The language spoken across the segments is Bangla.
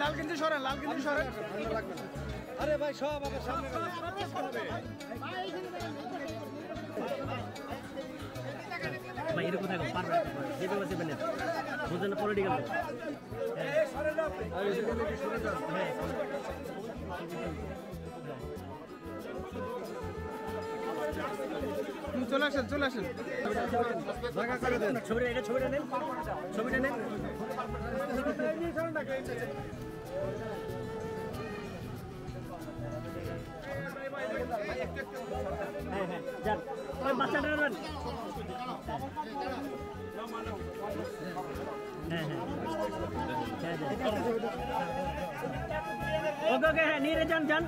লাল গেঞ্জি সরেন আরে ভাই সব আমার সামনে ভাই এর কোথায় পারবে যেতে বলতে বলেন বুঝেন পলিটিক্যাল চলে আসেন ছবিটা নেন যান বাচ্চাটা নেবেন ওকে হ্যাঁ নিয়ে যান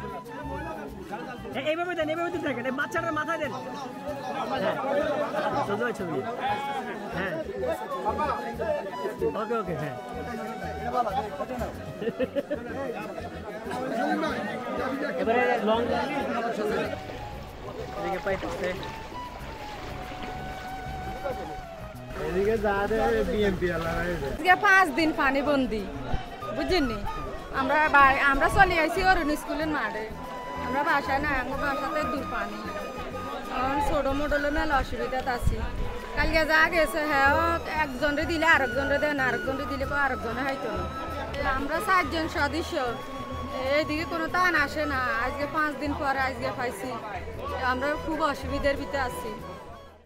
এইভাবে দেন দেখেন এই বাচ্চাটার মাথায় দেন হ্যাঁ ছবি হ্যাঁ ওকে হ্যাঁ এবারে লং এদিকে পাইতেছে এদিকে যা দে বিএমপি আজকে 5 দিন পানি বন্দি বুঝছেননি আমরা চলে আইছি অরুণ স্কুলের মাঠে আমরা বাসায় না আমার বাসাতে দূর পানি ছোট মোটলে মেলা অসুবিধা আছি কালকে যা গেছে হ্যাঁ একজনরে দিলে আরেকজনরে দেন আরেকজনরে দিলে আরেকজনে হয়তো না আমরা 7 জন সদস্য এইদিকে কোনো টান আসে না আজকে 5 দিন পরে আজকে পাইছি আমরা খুব অসুবিধার ভিতরে আছি